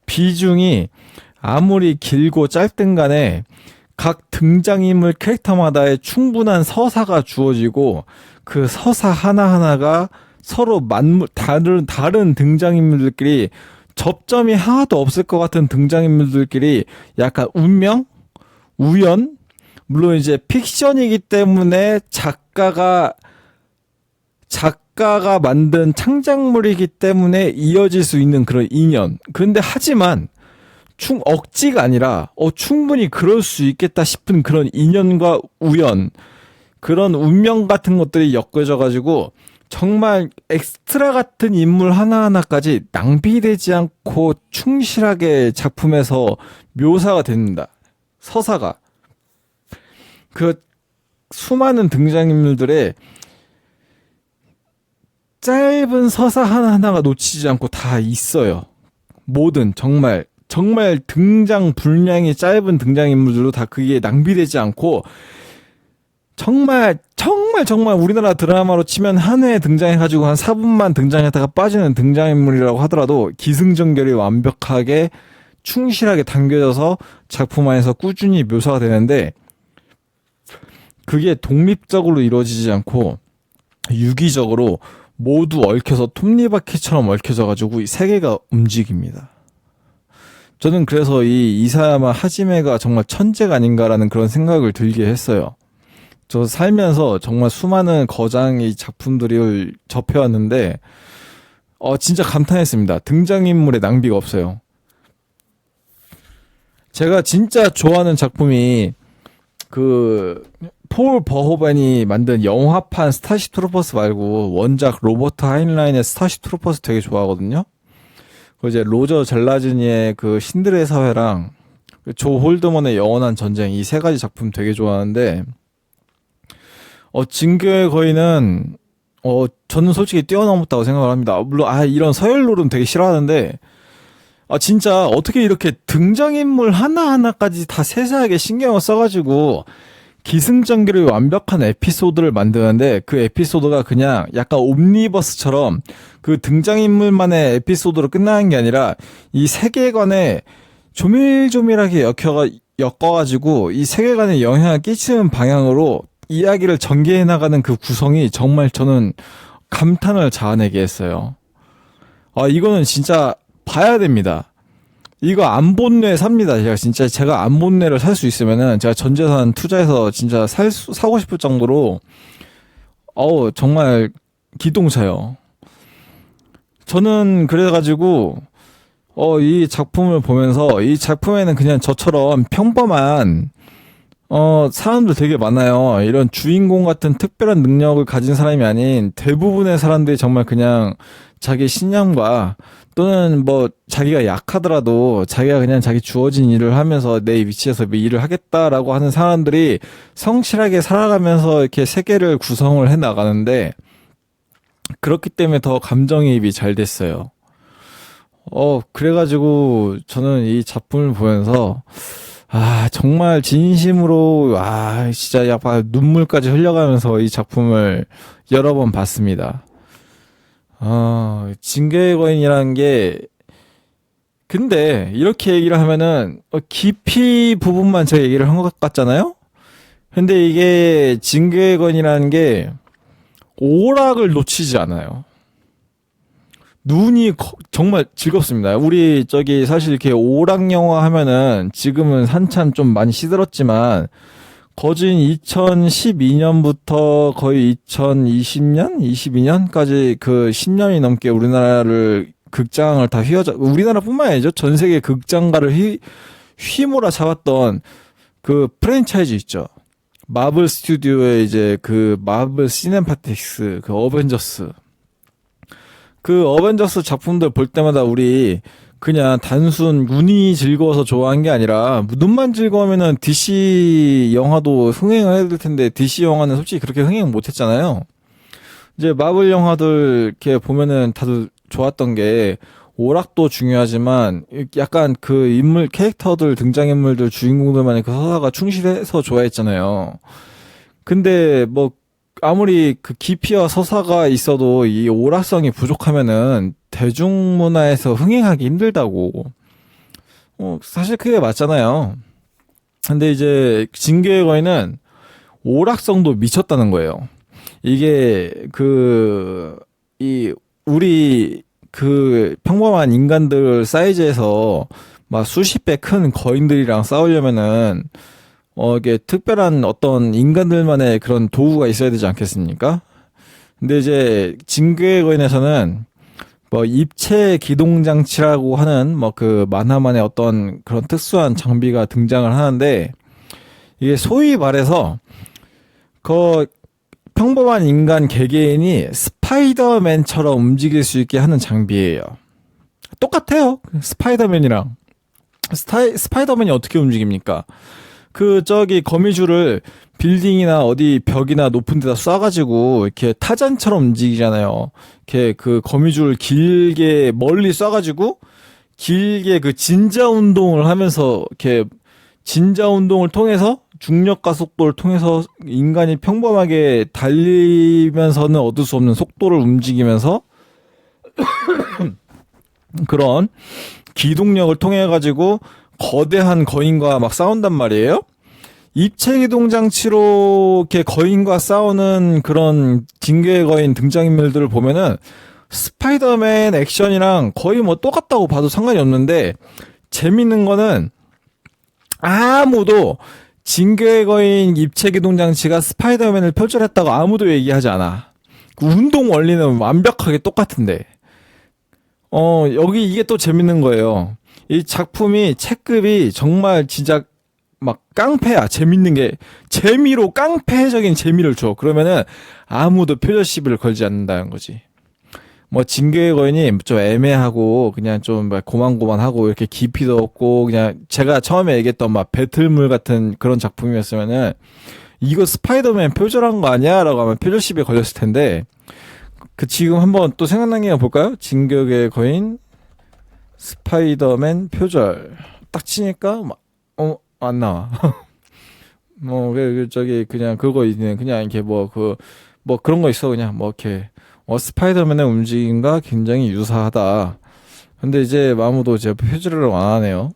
비중이 아무리 길고 짧든 간에 각 등장인물 캐릭터마다의 충분한 서사가 주어지고, 그 서사 하나하나가 서로 다른 등장인물들끼리 접점이 하나도 없을 것 같은 등장인물들끼리 약간 운명? 우연? 물론 이제 픽션이기 때문에 작가가 만든 창작물이기 때문에 이어질 수 있는 그런 인연. 근데 하지만 억지가 아니라 충분히 그럴 수 있겠다 싶은 그런 인연과 우연, 그런 운명 같은 것들이 엮여져 가지고 정말 엑스트라 같은 인물 하나하나까지 낭비되지 않고 충실하게 작품에서 묘사가 됩니다. 서사가. 그 수많은 등장인물들의 짧은 서사 하나하나가 놓치지 않고 다 있어요. 모든 정말 등장 분량이 짧은 등장인물들도 다 그게 낭비되지 않고, 정말 우리나라 드라마로 치면 한 회에 등장해가지고 한 4분만 등장했다가 빠지는 등장인물이라고 하더라도 기승전결이 완벽하게 충실하게 담겨져서 작품 안에서 꾸준히 묘사가 되는데, 그게 독립적으로 이루어지지 않고 유기적으로 모두 얽혀서 톱니바퀴처럼 얽혀져가지고 이 세계가 움직입니다. 저는 그래서 이 이사야마 하지메가 정말 천재가 아닌가라는 그런 생각을 들게 했어요. 저 살면서 정말 수많은 거장의 작품들을 접해왔는데 진짜 감탄했습니다. 등장인물의 낭비가 없어요. 제가 진짜 좋아하는 작품이 폴 버호벤이 만든 영화판 스타쉽 트루퍼스 말고 원작 로버트 하인라인의 스타쉽 트루퍼스 되게 좋아하거든요. 이제 로저 젤라즈니의 그 신들의 사회랑 조 홀드먼의 영원한 전쟁, 이 세 가지 작품 되게 좋아하는데, 진격의 거인은 저는 솔직히 뛰어넘었다고 생각을 합니다. 물론 이런 서열로는 되게 싫어하는데, 진짜 어떻게 이렇게 등장인물 하나하나까지 다 세세하게 신경을 써가지고 기승전결이 완벽한 에피소드를 만드는데, 그 에피소드가 그냥 약간 옴니버스처럼 그 등장인물만의 에피소드로 끝나는 게 아니라 이 세계관에 조밀조밀하게 엮어가지고 이 세계관에 영향을 끼치는 방향으로 이야기를 전개해 나가는 그 구성이 정말 저는 감탄을 자아내게 했어요. 이거는 진짜 봐야 됩니다. 이거 안 본 뇌 삽니다. 제가 안 본 뇌를 살 수 있으면은 제가 전 재산 투자해서 진짜 사고 싶을 정도로 정말 기똥차요. 저는 그래가지고 이 작품을 보면서, 이 작품에는 그냥 저처럼 평범한 사람들 되게 많아요. 이런 주인공 같은 특별한 능력을 가진 사람이 아닌 대부분의 사람들이 정말 그냥 자기 신념과, 또는 뭐 자기가 약하더라도 자기가 그냥 자기 주어진 일을 하면서 내 위치에서 일을 하겠다라고 하는 사람들이 성실하게 살아가면서 이렇게 세계를 구성을 해 나가는데, 그렇기 때문에 더 감정이입이 잘 됐어요. 그래가지고 저는 이 작품을 보면서 정말 진심으로 진짜 약간 눈물까지 흘려가면서 이 작품을 여러 번 봤습니다. 진격의 거인이라는 게, 근데 이렇게 얘기를 하면은 깊이 부분만 제가 얘기를 한 것 같잖아요? 근데 이게 진격의거인이라는 게 오락을 놓치지 않아요. 눈이 정말 즐겁습니다. 우리 저기 사실 이렇게 오락 영화 하면은 지금은 한참 좀 많이 시들었지만 거진 2012년부터 거의 2020년, 22년까지 그 10년이 넘게 우리나라를 극장을 다 우리나라뿐만 아니죠. 전 세계 극장가를 휘몰아 잡았던 그 프랜차이즈 있죠. 마블 스튜디오의 이제 그 마블 시네마틱스 그 어벤져스 그 어벤져스 작품들 볼 때마다 우리 그냥 단순 눈이 즐거워서 좋아한 게 아니라 눈만 즐거우면은 DC 영화도 흥행을 해야 될 텐데 DC 영화는 솔직히 그렇게 흥행 못 했잖아요. 이제 마블 영화들 이렇게 보면은 다들 좋았던 게 오락도 중요하지만 약간 그 인물 캐릭터들 등장인물들 주인공들만의 그 서사가 충실해서 좋아했잖아요. 근데 뭐 아무리 그 깊이와 서사가 있어도 이 오락성이 부족하면은 대중문화에서 흥행하기 힘들다고. 사실 그게 맞잖아요. 근데 이제 진격의 거인은 오락성도 미쳤다는 거예요. 이게 우리 그 평범한 인간들 사이즈에서 막 수십 배 큰 거인들이랑 싸우려면은 이게 특별한 어떤 인간들만의 그런 도구가 있어야 되지 않겠습니까? 근데 이제 진격의 거인에서는 뭐 입체 기동 장치라고 하는 뭐 그 만화만의 어떤 그런 특수한 장비가 등장을 하는데 이게 소위 말해서 그 평범한 인간 개개인이 스파이더맨처럼 움직일 수 있게 하는 장비예요. 똑같아요. 스파이더맨이랑. 스파이더맨이 어떻게 움직입니까? 저기 거미줄을 빌딩이나 어디 벽이나 높은 데다 쏴가지고 이렇게 타잔처럼 움직이잖아요. 이렇게 그 거미줄을 길게 멀리 쏴가지고 길게 그 진자 운동을 하면서 이렇게 진자 운동을 통해서 중력과 속도를 통해서 인간이 평범하게 달리면서는 얻을 수 없는 속도를 움직이면서 그런 기동력을 통해 가지고 거대한 거인과 막 싸운단 말이에요. 입체 기동 장치로 이렇게 거인과 싸우는 그런 진격의 거인 등장인물들을 보면은 스파이더맨 액션이랑 거의 뭐 똑같다고 봐도 상관이 없는데 재밌는 거는 아무도 진격의 거인 입체 기동 장치가 스파이더맨을 표절했다고 아무도 얘기하지 않아. 그 운동 원리는 완벽하게 똑같은데. 여기 이게 또 재밌는 거예요. 이 작품이 책급이 정말 진짜 막 깡패야. 재밌는 게 재미로 깡패적인 재미를 줘. 그러면은 아무도 표절 시비를 걸지 않는다는 거지. 뭐 진격의 거인이 좀 애매하고 그냥 좀 고만고만하고 이렇게 깊이도 없고 그냥 제가 처음에 얘기했던 막 배틀물 같은 그런 작품이었으면은 이거 스파이더맨 표절한 거 아니야? 라고 하면 표절 시비에 걸렸을 텐데 지금 한번 또 생각난 게 볼까요? 진격의 거인 스파이더맨 표절 딱 치니까 안 나와. 저기 그냥 그거 있네. 그냥 이렇게 뭐 그런 거 있어. 그냥 뭐 이렇게 스파이더맨의 움직임과 굉장히 유사하다. 근데 이제 아무도 이제 표절을 안 하네요.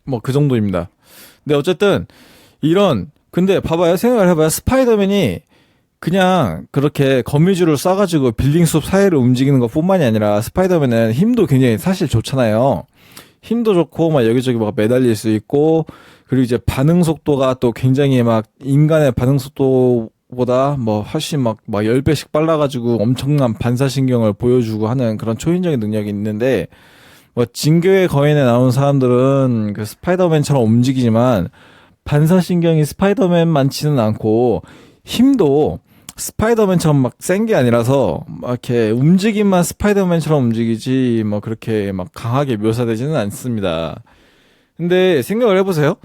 뭐 그 정도입니다. 근데 어쨌든 근데 봐봐요. 생각을 해봐요. 스파이더맨이 그냥 그렇게 거미줄을 쏴가지고 빌딩 숲 사이를 움직이는 것 뿐만이 아니라 스파이더맨은 힘도 굉장히 사실 좋잖아요. 힘도 좋고 막 여기저기 막 매달릴 수 있고 그리고 이제 반응 속도가 또 굉장히 막 인간의 반응 속도보다 뭐 훨씬 막 10배씩 빨라가지고 엄청난 반사신경을 보여주고 하는 그런 초인적인 능력이 있는데 뭐 진격의 거인에 나온 사람들은 그 스파이더맨처럼 움직이지만 반사신경이 스파이더맨만치는 않고 힘도 스파이더맨처럼 막 센 게 아니라서 막 이렇게 움직임만 스파이더맨처럼 움직이지 뭐 그렇게 막 강하게 묘사되지는 않습니다. 근데 생각을 해보세요.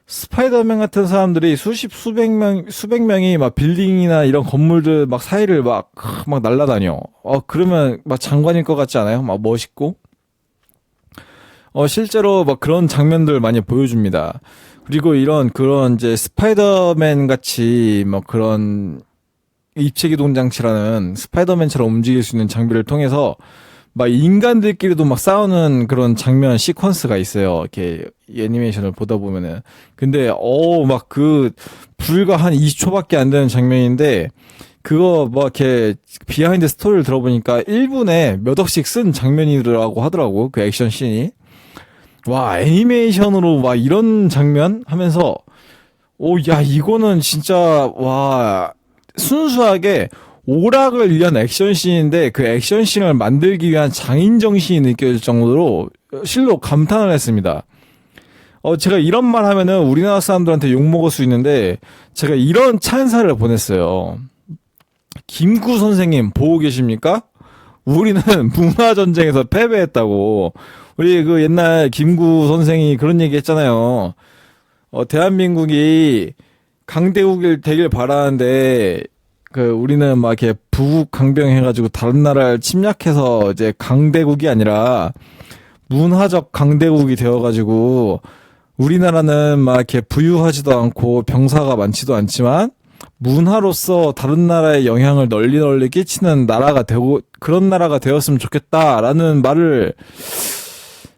스파이더맨 같은 사람들이 수백 명이 막 빌딩이나 이런 건물들 막 사이를 막 날아다녀. 그러면 막 장관일 것 같지 않아요? 막 멋있고. 실제로 막 그런 장면들 많이 보여줍니다. 그리고 그런 이제 스파이더맨 같이 뭐 그런 입체기동 장치라는 스파이더맨처럼 움직일 수 있는 장비를 통해서 막 인간들끼리도 막 싸우는 그런 장면 시퀀스가 있어요. 이렇게 애니메이션을 보다 보면은. 근데 막 그 불과 한 20초밖에 안 되는 장면인데 그거 뭐 이렇게 비하인드 스토리를 들어보니까 1분에 몇 억씩 쓴 장면이라고 하더라고. 그 액션 씬이. 와, 애니메이션으로 막 이런 장면 하면서 야, 이거는 진짜 와, 순수하게 오락을 위한 액션씬인데 그 액션씬을 만들기 위한 장인정신이 느껴질 정도로 실로 감탄을 했습니다. 제가 이런 말 하면은 우리나라 사람들한테 욕먹을 수 있는데 제가 이런 찬사를 보냈어요. 김구 선생님 보고 계십니까? 우리는 문화전쟁에서 패배했다고. 우리 그 옛날 김구 선생이 그런 얘기 했잖아요. 대한민국이 강대국일 되길 바라는데 우리는 막 이렇게 부국 강병 해가지고 다른 나라를 침략해서 이제 강대국이 아니라 문화적 강대국이 되어가지고 우리나라는 막 이렇게 부유하지도 않고 병사가 많지도 않지만 문화로서 다른 나라에 영향을 널리 끼치는 나라가 되고 그런 나라가 되었으면 좋겠다라는 말을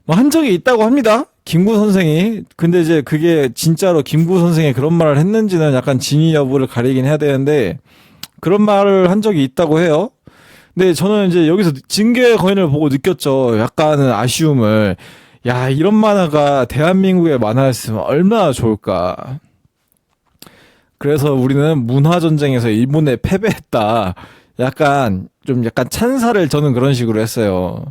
한 적이 있다고 합니다. 김구 선생이. 근데 이제 그게 진짜로 김구 선생이 그런 말을 했는지는 약간 진위 여부를 가리긴 해야 되는데 그런 말을 한 적이 있다고 해요. 근데 저는 이제 여기서 징계의 거인을 보고 느꼈죠. 약간은 아쉬움을. 야, 이런 만화가 대한민국의 만화였으면 얼마나 좋을까. 그래서 우리는 문화전쟁에서 일본에 패배했다. 약간 찬사를 저는 그런 식으로 했어요.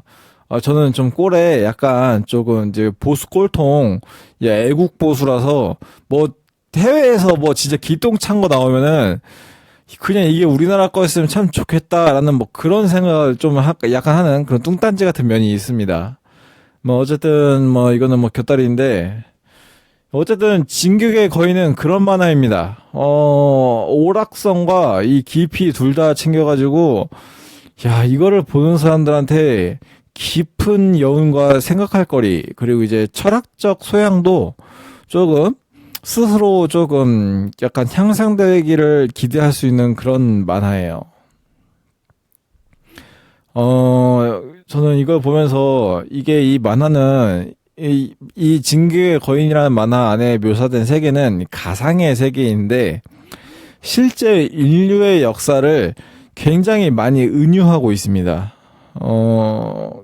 저는 좀 꼴에 약간 조금 이제 보수 꼴통, 애국 보수라서 뭐 해외에서 뭐 진짜 기똥찬 거 나오면은 그냥 이게 우리나라 거였으면 참 좋겠다라는 뭐 그런 생각을 좀 약간 하는 그런 뚱딴지 같은 면이 있습니다. 뭐 어쨌든 뭐 이거는 뭐 곁다리인데 어쨌든 진격의 거인은 그런 만화입니다. 오락성과 이 깊이 둘 다 챙겨가지고 야, 이거를 보는 사람들한테 깊은 여운과 생각할 거리 그리고 이제 철학적 소양도 조금 스스로 조금 약간 향상되기를 기대할 수 있는 그런 만화예요. 저는 이걸 보면서 이 만화는 이 진격의 거인이라는 만화 안에 묘사된 세계는 가상의 세계인데 실제 인류의 역사를 굉장히 많이 은유하고 있습니다.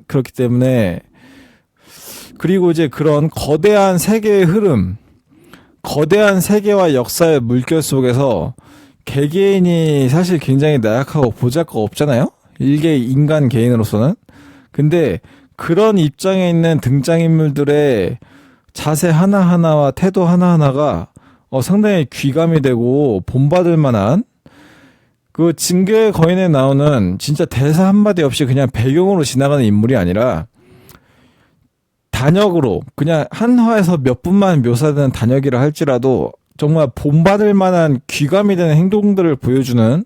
그렇기 때문에 그리고 이제 그런 거대한 세계의 흐름 거대한 세계와 역사의 물결 속에서 개개인이 사실 굉장히 나약하고 보잘것 없잖아요? 일개 인간 개인으로서는. 근데 그런 입장에 있는 등장인물들의 자세 하나하나와 태도 하나하나가 상당히 귀감이 되고 본받을 만한 그 징계의 거인에 나오는 진짜 대사 한마디 없이 그냥 배경으로 지나가는 인물이 아니라 단역으로 그냥 한 화에서 몇 분만 묘사되는 단역이라 할지라도 정말 본받을 만한 귀감이 되는 행동들을 보여주는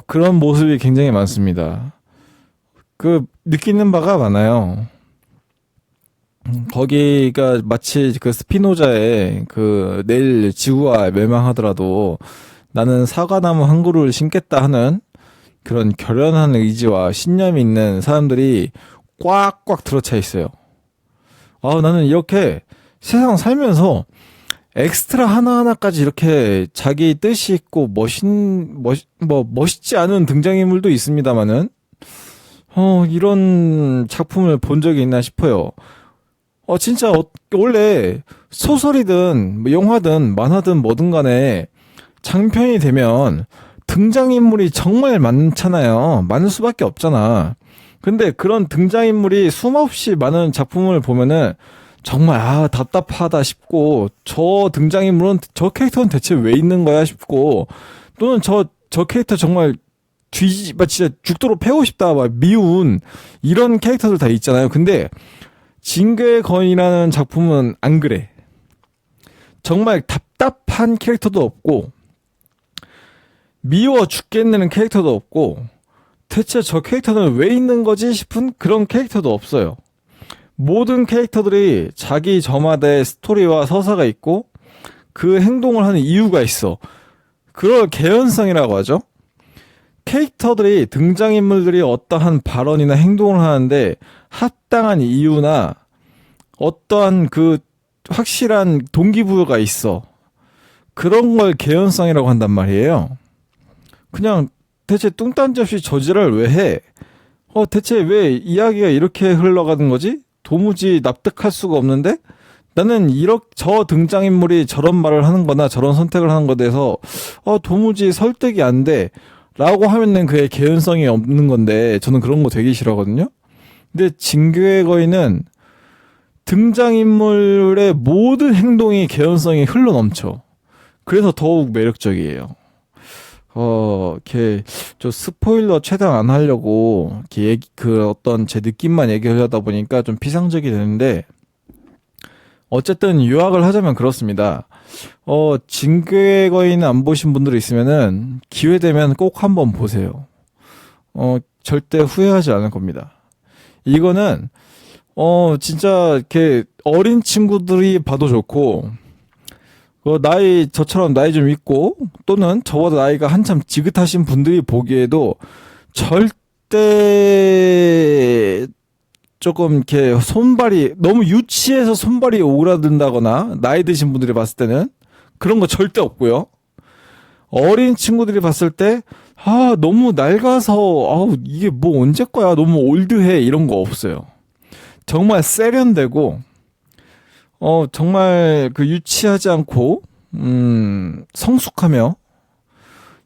그런 모습이 굉장히 많습니다. 느끼는 바가 많아요. 거기가 마치 그 스피노자의 내일 지구가 멸망하더라도 나는 사과나무 한 그루를 심겠다 하는 그런 결연한 의지와 신념이 있는 사람들이 꽉꽉 들어차 있어요. 나는 이렇게 세상 살면서 엑스트라 하나하나까지 이렇게 자기 뜻이 있고 멋있지 않은 등장인물도 있습니다만은, 이런 작품을 본 적이 있나 싶어요. 진짜, 원래 소설이든, 영화든, 만화든 뭐든 간에 장편이 되면 등장인물이 정말 많잖아요. 많을 수밖에 없잖아. 근데 그런 등장인물이 숨없이 많은 작품을 보면은 정말 답답하다 싶고 저 캐릭터는 대체 왜 있는 거야 싶고 또는 저 캐릭터 정말 진짜 죽도록 패고 싶다 막 미운 이런 캐릭터들 다 있잖아요. 근데 징계의 거인이라는 작품은 안 그래. 정말 답답한 캐릭터도 없고 미워 죽겠는 캐릭터도 없고 대체 저 캐릭터는 왜 있는 거지 싶은 그런 캐릭터도 없어요. 모든 캐릭터들이 자기 저마다의 스토리와 서사가 있고 그 행동을 하는 이유가 있어. 그걸 개연성이라고 하죠. 캐릭터들이, 등장인물들이 어떠한 발언이나 행동을 하는데 합당한 이유나 어떠한 그 확실한 동기부여가 있어. 그런 걸 개연성이라고 한단 말이에요. 그냥 대체 뚱딴지 없이 저지랄 왜 해? 대체 왜 이야기가 이렇게 흘러가는 거지? 도무지 납득할 수가 없는데? 나는 저 등장인물이 저런 말을 하는 거나 저런 선택을 하는 거에 대해서 도무지 설득이 안 돼. 라고 하면은 그게 개연성이 없는 건데, 저는 그런 거 되게 싫어하거든요. 근데 진격의 거인은 등장인물의 모든 행동이 개연성이 흘러넘쳐. 그래서 더욱 매력적이에요. 저 스포일러 최대한 안 하려고, 어떤 제 느낌만 얘기하려다 보니까 좀 피상적이 되는데, 어쨌든 요약을 하자면 그렇습니다. 진격의 거인 안 보신 분들이 있으면은, 기회 되면 꼭 한번 보세요. 절대 후회하지 않을 겁니다. 이거는, 진짜, 이렇게, 어린 친구들이 봐도 좋고, 저처럼 나이 좀 있고, 또는 저보다 나이가 한참 지긋하신 분들이 보기에도 절대 조금 이렇게 너무 유치해서 손발이 오그라든다거나, 나이 드신 분들이 봤을 때는 그런 거 절대 없고요. 어린 친구들이 봤을 때, 너무 낡아서, 이게 뭐 언제 거야? 너무 올드해. 이런 거 없어요. 정말 세련되고, 정말 유치하지 않고, 성숙하며,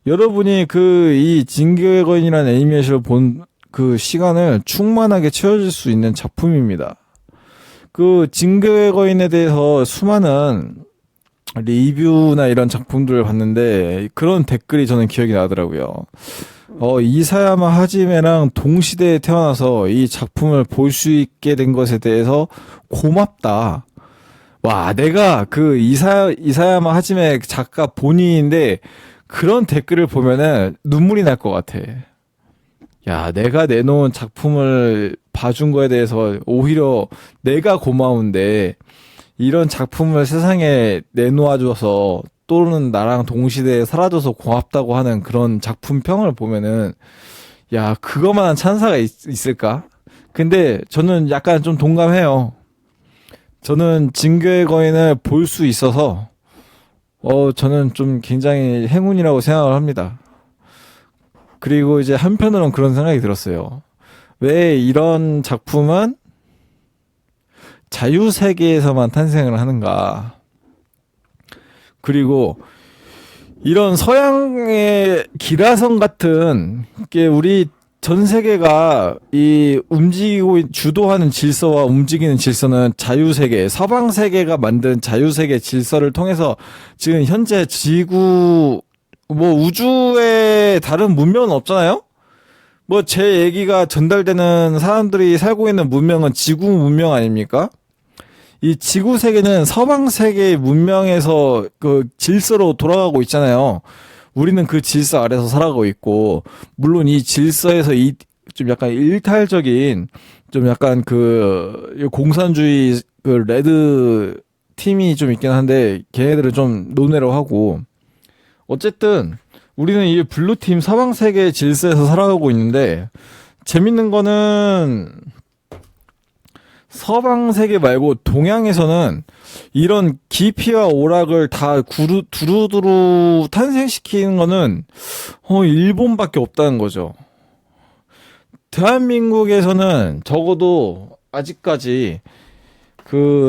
여러분이 이 진격의 거인이라는 애니메이션을 본 그 시간을 충만하게 채워줄 수 있는 작품입니다. 진격의 거인에 대해서 수많은 리뷰나 이런 작품들을 봤는데, 그런 댓글이 저는 기억이 나더라고요. 이사야마 하지메랑 동시대에 태어나서 이 작품을 볼 수 있게 된 것에 대해서 고맙다. 와, 내가 이사야마 하지메 작가 본인인데 그런 댓글을 보면은 눈물이 날 것 같아. 야, 내가 내놓은 작품을 봐준 거에 대해서 오히려 내가 고마운데, 이런 작품을 세상에 내놓아줘서, 또는 나랑 동시대에 사라져서 고맙다고 하는 그런 작품평을 보면은, 야, 그거만한 찬사가 있을까? 근데 저는 약간 좀 동감해요. 저는 진격의 거인을 볼 수 있어서, 저는 좀 굉장히 행운이라고 생각을 합니다. 그리고 이제 한편으로는 그런 생각이 들었어요. 왜 이런 작품은 자유세계에서만 탄생을 하는가? 그리고 이런 서양의 기라성 같은 게 우리 전 세계가 주도하는 질서와 움직이는 질서는 자유세계, 서방세계가 만든 자유세계 질서를 통해서 지금 현재 우주에 다른 문명은 없잖아요? 제 얘기가 전달되는 사람들이 살고 있는 문명은 지구 문명 아닙니까? 이 지구 세계는 서방 세계의 문명에서 질서로 돌아가고 있잖아요. 우리는 그 질서 아래서 살아가고 있고, 물론 이 질서에서 좀 약간 일탈적인, 좀 약간 공산주의 레드 팀이 좀 있긴 한데, 걔네들을 좀 논외로 하고, 어쨌든 우리는 이 블루팀 서방 세계의 질서에서 살아가고 있는데, 재밌는 거는 서방 세계 말고 동양에서는 이런 기피와 오락을 다 두루두루 탄생시키는 거는 일본밖에 없다는 거죠. 대한민국에서는 적어도 아직까지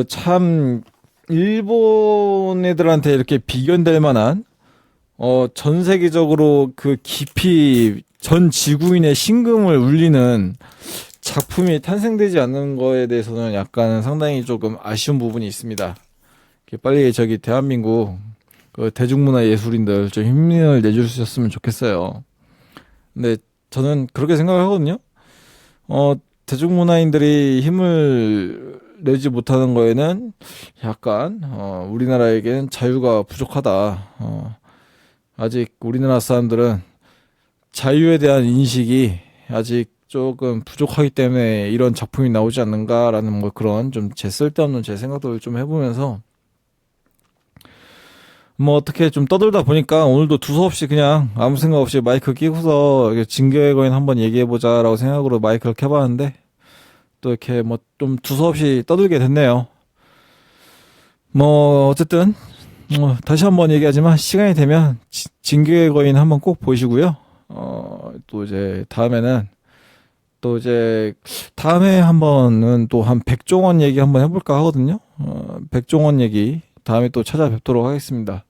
참 일본 애들한테 이렇게 비견될 만한 전 세계적으로 깊이 전 지구인의 심금을 울리는 작품이 탄생되지 않는 거에 대해서는 약간 상당히 조금 아쉬운 부분이 있습니다. 빨리 대한민국 대중문화 예술인들 좀 힘을 내주셨으면 좋겠어요. 근데 저는 그렇게 생각을 하거든요. 대중문화인들이 힘을 내지 못하는 거에는 약간 우리나라에겐 자유가 부족하다. 아직 우리나라 사람들은 자유에 대한 인식이 아직 조금 부족하기 때문에 이런 작품이 나오지 않는가라는 그런 좀 쓸데없는 제 생각들을 좀 해보면서 뭐 어떻게 좀 떠들다 보니까 오늘도 두서없이 그냥 아무 생각 없이 마이크 끼고서 이렇게 진격의 거인 한번 얘기해보자라고 생각으로 마이크를 켜봤는데 또 이렇게 뭐 좀 두서없이 떠들게 됐네요. 뭐 어쨌든 다시 한번 얘기하지만 시간이 되면 진격의 거인 한번 꼭 보시고요. 또 이제 다음에는 또 이제 다음에 한번은 또 한 백종원 얘기 한번 해볼까 하거든요. 백종원 얘기 다음에 또 찾아뵙도록 하겠습니다.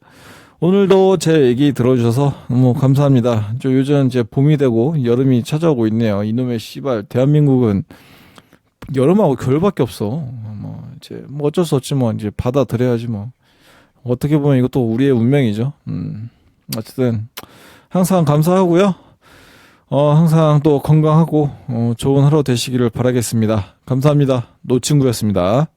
오늘도 제 얘기 들어주셔서 너무 감사합니다. 요즘 이제 봄이 되고 여름이 찾아오고 있네요. 이놈의 씨발 대한민국은 여름하고 겨울밖에 없어. 뭐 이제 뭐 어쩔 수 없지 뭐 이제 받아들여야지 뭐. 어떻게 보면 이것도 우리의 운명이죠. 어쨌든 항상 감사하고요. 항상 또 건강하고 좋은 하루 되시기를 바라겠습니다. 감사합니다. 노친구였습니다.